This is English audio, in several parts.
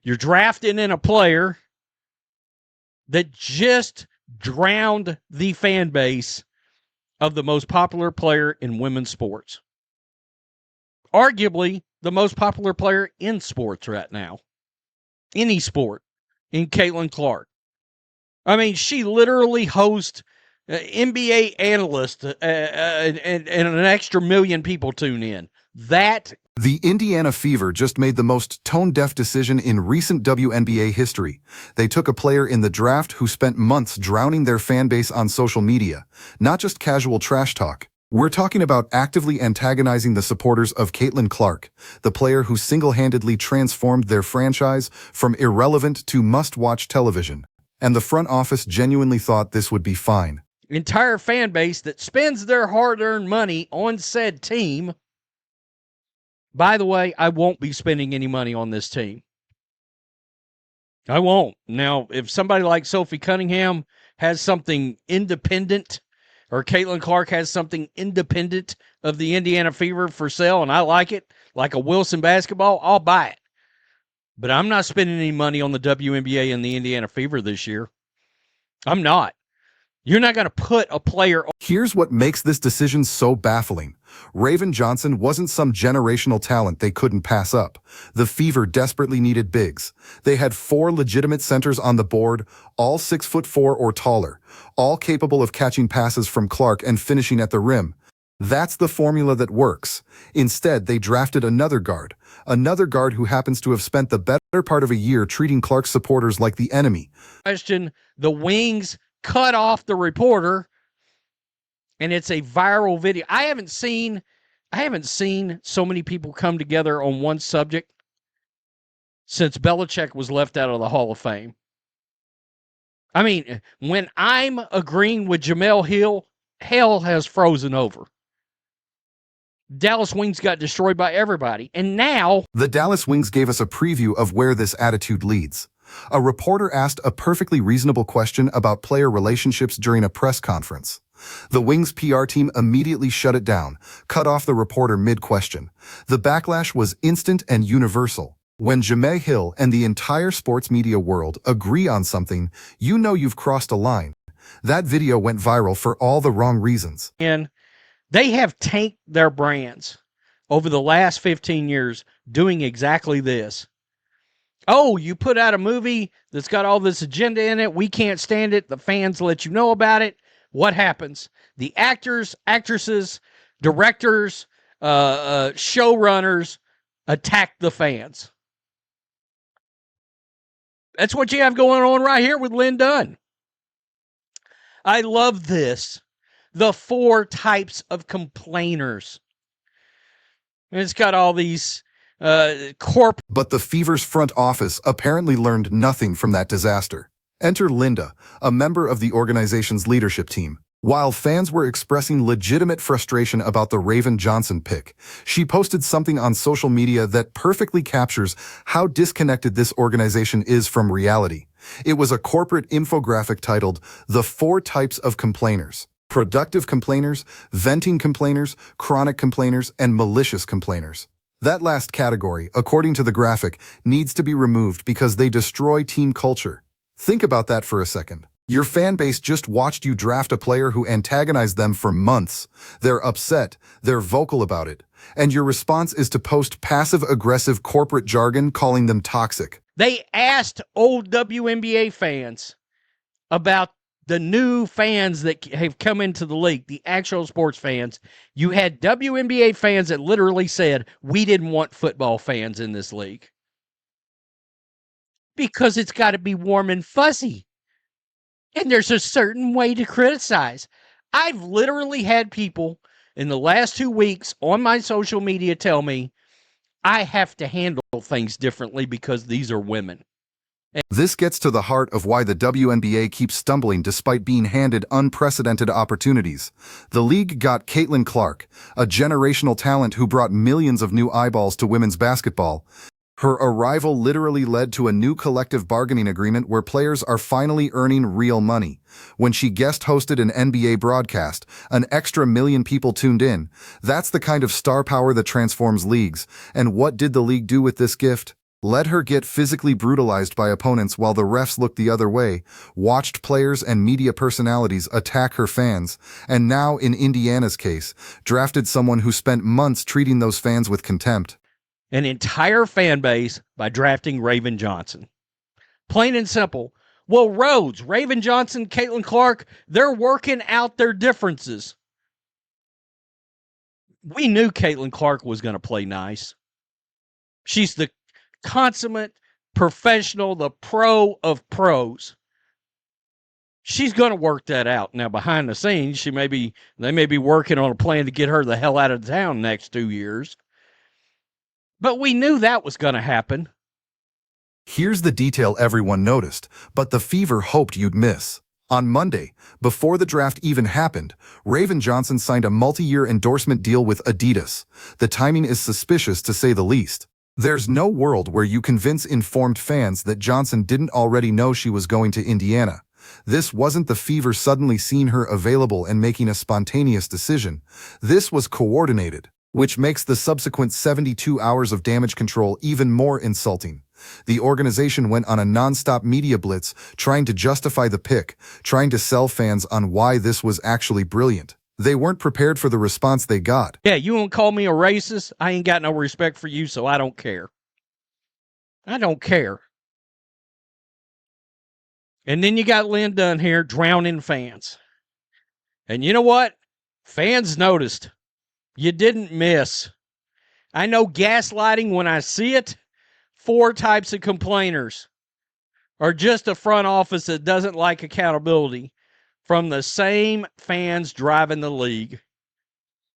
You're drafting in a player that just drowned the fan base of the most popular player in women's sports. Arguably the most popular player in sports right now. Any sport, in Caitlin Clark. I mean, she literally hosts NBA analysts and an extra million people tune in. The Indiana Fever just made the most tone-deaf decision in recent WNBA history. They took a player in the draft who spent months drowning their fan base on social media, not just casual trash talk. We're talking about actively antagonizing the supporters of Caitlin Clark, the player who single-handedly transformed their franchise from irrelevant to must-watch television. And the front office genuinely thought this would be fine. Entire fan base that spends their hard-earned money on said team. By the way, I won't be spending any money on this team. I won't. Now, if somebody like Sophie Cunningham has something independent, or Caitlin Clark has something independent of the Indiana Fever for sale, and I like it, like a Wilson basketball, I'll buy it. But I'm not spending any money on the WNBA and the Indiana Fever this year. I'm not. You're not going to put a player... Here's what makes this decision so baffling. Raven Johnson wasn't some generational talent they couldn't pass up. The Fever desperately needed bigs. They had 4 legitimate centers on the board, all 6'4" or taller, all capable of catching passes from Clark and finishing at the rim. That's the formula that works. Instead, they drafted another guard who happens to have spent the better part of a year treating Clark's supporters like the enemy. Question, the Wings cut off the reporter, and it's a viral video. I haven't seen so many people come together on one subject since Belichick was left out of the Hall of Fame. I mean, when I'm agreeing with Jemele Hill, hell has frozen over. Dallas Wings got destroyed by everybody, and now... The Dallas Wings gave us a preview of where this attitude leads. A reporter asked a perfectly reasonable question about player relationships during a press conference. The Wings PR team immediately shut it down, cut off the reporter mid-question. The backlash was instant and universal. When Jemele Hill and the entire sports media world agree on something, you know you've crossed a line. That video went viral for all the wrong reasons. And they have tanked their brands over the last 15 years doing exactly this. Oh, you put out a movie that's got all this agenda in it. We can't stand it. The fans let you know about it. What happens? The actors, actresses, directors, showrunners attack the fans. That's what you have going on right here with Lynn Dunn. I love this. The 4 types of complainers. And it's got all these But the Fever's front office apparently learned nothing from that disaster. Enter Linda, a member of the organization's leadership team. While fans were expressing legitimate frustration about the Raven Johnson pick, she posted something on social media that perfectly captures how disconnected this organization is from reality. It was a corporate infographic titled, "The 4 Types of Complainers." Productive complainers, venting complainers, chronic complainers, and malicious complainers. That last category, according to the graphic, needs to be removed because they destroy team culture. Think about that for a second. Your fan base just watched you draft a player who antagonized them for months. They're upset, they're vocal about it, and your response is to post passive-aggressive corporate jargon calling them toxic. They asked old WNBA fans about the new fans that have come into the league, the actual sports fans. You had WNBA fans that literally said, we didn't want football fans in this league. Because it's got to be warm and fuzzy. And there's a certain way to criticize. I've literally had people in the last 2 weeks on my social media tell me I have to handle things differently because these are women. This gets to the heart of why the WNBA keeps stumbling despite being handed unprecedented opportunities. The league got Caitlin Clark, a generational talent who brought millions of new eyeballs to women's basketball. Her arrival literally led to a new collective bargaining agreement where players are finally earning real money. When she guest hosted an NBA broadcast, an extra million people tuned in. That's the kind of star power that transforms leagues. And what did the league do with this gift? let her get physically brutalized by opponents while the refs looked the other way, watched players and media personalities attack her fans, and now, in Indiana's case, drafted someone who spent months treating those fans with contempt. An entire fan base by drafting Raven Johnson. Plain and simple. Well, Rhodes, Raven Johnson, Caitlin Clark, they're working out their differences. We knew Caitlin Clark was going to play nice. She's the consummate professional, the pro of pros. She's going to work that out. Now, behind the scenes, they may be working on a plan to get her the hell out of town next 2 years. But we knew that was going to happen. Here's the detail everyone noticed, but the Fever hoped you'd miss. On Monday, before the draft even happened, Raven Johnson signed a multi-year endorsement deal with Adidas. The timing is suspicious, to say the least. There's no world where you convince informed fans that Johnson didn't already know she was going to Indiana. This wasn't the Fever suddenly seeing her available and making a spontaneous decision. This was coordinated, which makes the subsequent 72 hours of damage control even more insulting. The organization went on a non-stop media blitz, trying to justify the pick, trying to sell fans on why this was actually brilliant. They weren't prepared for the response they got. Yeah, you won't call me a racist? I ain't got no respect for you, so I don't care. I don't care. And then you got Lynn Dunn here drowning fans. And you know what? Fans noticed. You didn't miss. I know gaslighting when I see it. 4 types of complainers are just a front office that doesn't like accountability from the same fans driving the league.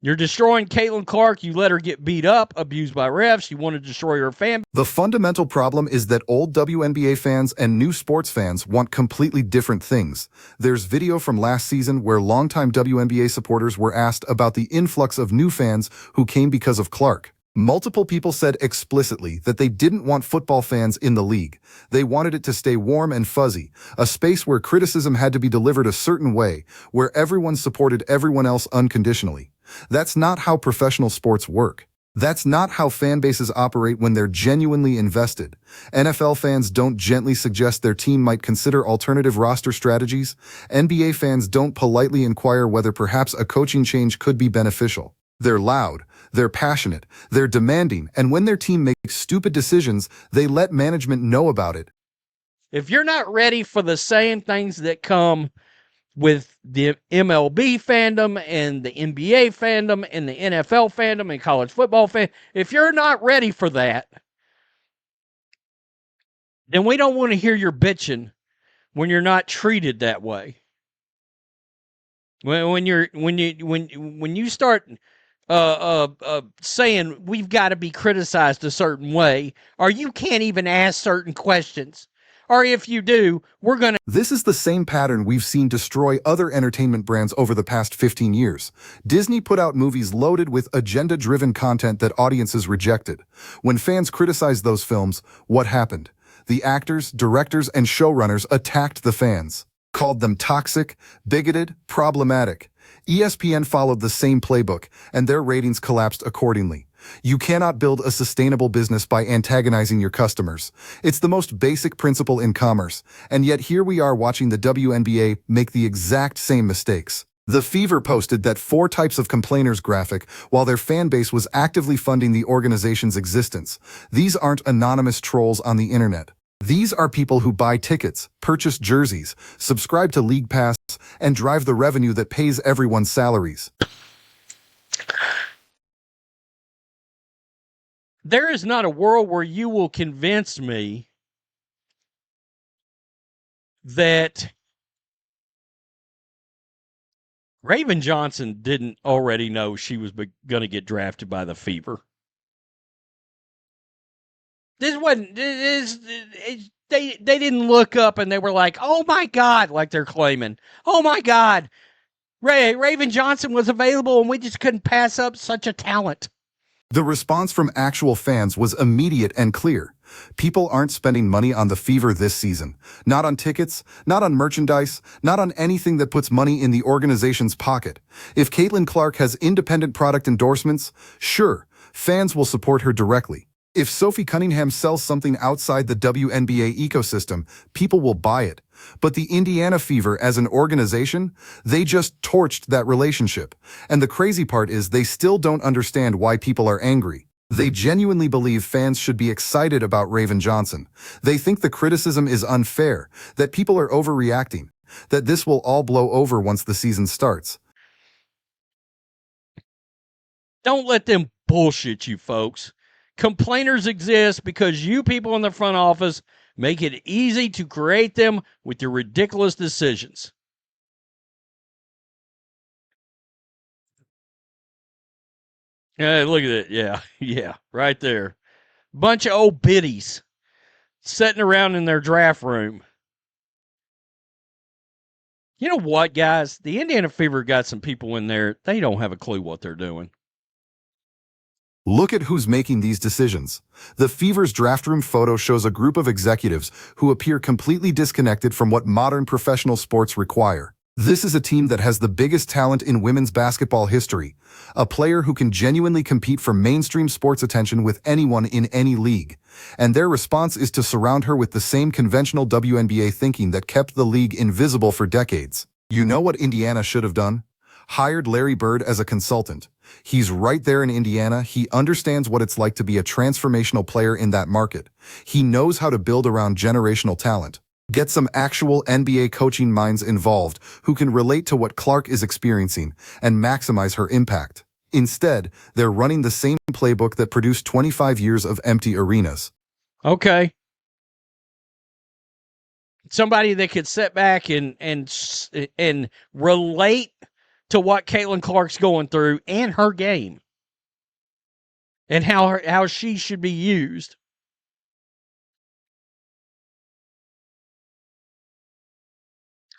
You're destroying Caitlin Clark. You let her get beat up, abused by refs. You want to destroy her fan. The fundamental problem is that old WNBA fans and new sports fans want completely different things. There's video from last season where longtime WNBA supporters were asked about the influx of new fans who came because of Clark. Multiple people said explicitly that they didn't want football fans in the league. They wanted it to stay warm and fuzzy, a space where criticism had to be delivered a certain way, where everyone supported everyone else unconditionally. That's not how professional sports work. That's not how fan bases operate when they're genuinely invested. NFL fans don't gently suggest their team might consider alternative roster strategies. NBA fans don't politely inquire whether perhaps a coaching change could be beneficial. They're loud, they're passionate, they're demanding, and when their team makes stupid decisions, they let management know about it. If you're not ready for the same things that come with the MLB fandom and the NBA fandom and the NFL fandom and college football fandom, if you're not ready for that, then we don't want to hear your bitching when you're not treated that way. When you start saying we've got to be criticized a certain way, or you can't even ask certain questions, or if you do, we're going to... This is the same pattern we've seen destroy other entertainment brands over the past 15 years. Disney put out movies loaded with agenda-driven content that audiences rejected. When fans criticized those films, what happened? The actors, directors, and showrunners attacked the fans, called them toxic, bigoted, problematic. ESPN followed the same playbook, and their ratings collapsed accordingly. You cannot build a sustainable business by antagonizing your customers. It's the most basic principle in commerce, and yet here we are watching the WNBA make the exact same mistakes. The Fever posted that 4 types of complainers graphic while their fan base was actively funding the organization's existence. These aren't anonymous trolls on the internet. These are people who buy tickets, purchase jerseys, subscribe to League Pass, and drive the revenue that pays everyone's salaries. There is not a world where you will convince me that Raven Johnson didn't already know she was going to get drafted by the Fever. This wasn't. They didn't look up and they were like, "Oh my God!" Like they're claiming, "Oh my God, Raven Johnson was available and we just couldn't pass up such a talent." The response from actual fans was immediate and clear. People aren't spending money on the Fever this season. Not on tickets, not on merchandise, not on anything that puts money in the organization's pocket. If Caitlin Clark has independent product endorsements, sure, fans will support her directly. If Sophie Cunningham sells something outside the WNBA ecosystem, people will buy it. But the Indiana Fever as an organization, they just torched that relationship. And the crazy part is they still don't understand why people are angry. They genuinely believe fans should be excited about Raven Johnson. They think the criticism is unfair, that people are overreacting, that this will all blow over once the season starts. Don't let them bullshit you, folks. Complainers exist because you people in the front office make it easy to create them with your ridiculous decisions. Yeah, look at it. Yeah, yeah, right there. Bunch of old biddies sitting around in their draft room. You know what, guys? The Indiana Fever got some people in there. They don't have a clue what they're doing. Look at who's making these decisions. The Fever's draft room photo shows a group of executives who appear completely disconnected from what modern professional sports require. This is a team that has the biggest talent in women's basketball history, a player who can genuinely compete for mainstream sports attention with anyone in any league. And their response is to surround her with the same conventional WNBA thinking that kept the league invisible for decades. You know what Indiana should have done? Hired Larry Bird as a consultant. He's right there in Indiana. He understands what it's like to be a transformational player in that market. He knows how to build around generational talent. Get some actual NBA coaching minds involved who can relate to what Clark is experiencing and maximize her impact. Instead, they're running the same playbook that produced 25 years of empty arenas. Okay. Somebody that could sit back and relate to what Caitlin Clark's going through and her game and how she should be used.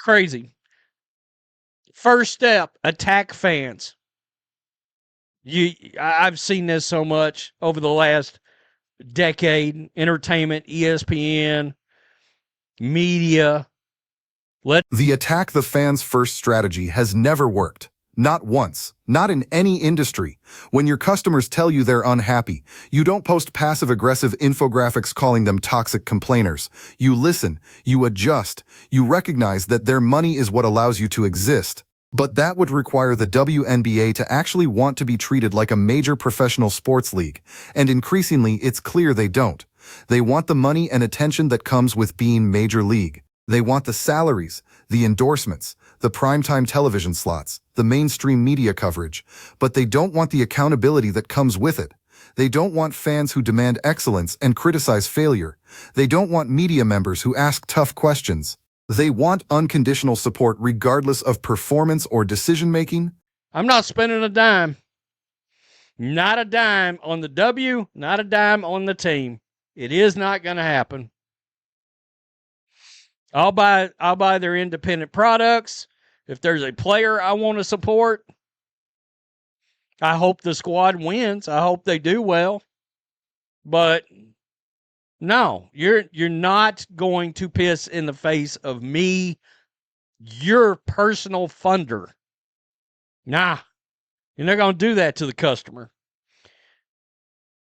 Crazy. First step, attack fans. I've seen this so much over the last decade. Entertainment, ESPN, media. The attack the fans first strategy has never worked. Not once. Not in any industry. When your customers tell you they're unhappy, you don't post passive-aggressive infographics calling them toxic complainers. You listen, you adjust, you recognize that their money is what allows you to exist. But that would require the WNBA to actually want to be treated like a major professional sports league, and increasingly it's clear they don't. They want the money and attention that comes with being major league. They want the salaries, the endorsements, the primetime television slots, the mainstream media coverage, but they don't want the accountability that comes with it. They don't want fans who demand excellence and criticize failure. They don't want media members who ask tough questions. They want unconditional support regardless of performance or decision-making. I'm not spending a dime. Not a dime on the W, not a dime on the team. It is not going to happen. I'll buy their independent products. If there's a player I want to support, I hope the squad wins. I hope they do well. But no, you're not going to piss in the face of me, your personal funder. Nah, you're not going to do that to the customer.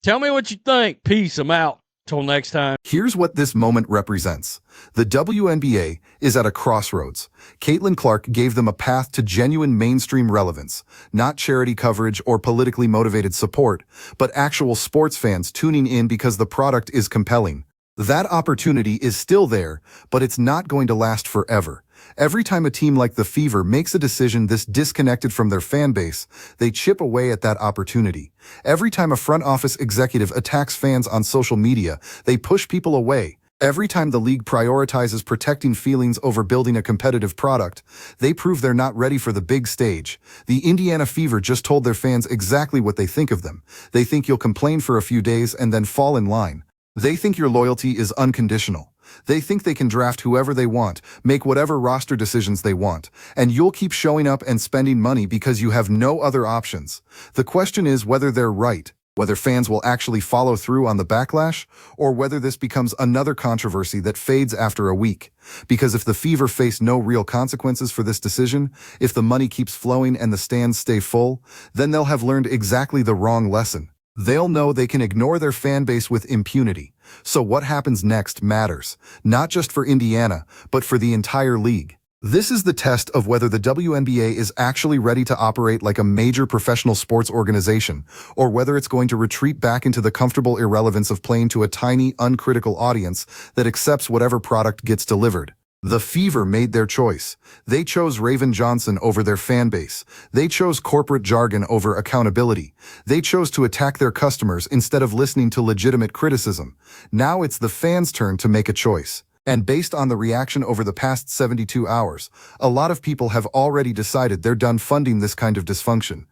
Tell me what you think. Peace. I'm out. Till next time. Here's what this moment represents. The WNBA is at a crossroads. Caitlin Clark gave them a path to genuine mainstream relevance, not charity coverage or politically motivated support, but actual sports fans tuning in because the product is compelling. That opportunity is still there, but it's not going to last forever. Every time a team like the Fever makes a decision this disconnected from their fan base, they chip away at that opportunity. Every time a front office executive attacks fans on social media, they push people away. Every time the league prioritizes protecting feelings over building a competitive product, they prove they're not ready for the big stage. The Indiana Fever just told their fans exactly what they think of them. They think you'll complain for a few days and then fall in line. They think your loyalty is unconditional. They think they can draft whoever they want, make whatever roster decisions they want, and you'll keep showing up and spending money because you have no other options. The question is whether they're right, whether fans will actually follow through on the backlash, or whether this becomes another controversy that fades after a week. Because if the Fever face no real consequences for this decision, if the money keeps flowing and the stands stay full, then they'll have learned exactly the wrong lesson. They'll know they can ignore their fan base with impunity. So what happens next matters, not just for Indiana, but for the entire league. This is the test of whether the WNBA is actually ready to operate like a major professional sports organization, or whether it's going to retreat back into the comfortable irrelevance of playing to a tiny, uncritical audience that accepts whatever product gets delivered. The Fever made their choice. They chose Raven Johnson over their fan base. They chose corporate jargon over accountability. They chose to attack their customers instead of listening to legitimate criticism. Now it's the fans' turn to make a choice. And based on the reaction over the past 72 hours, a lot of people have already decided they're done funding this kind of dysfunction.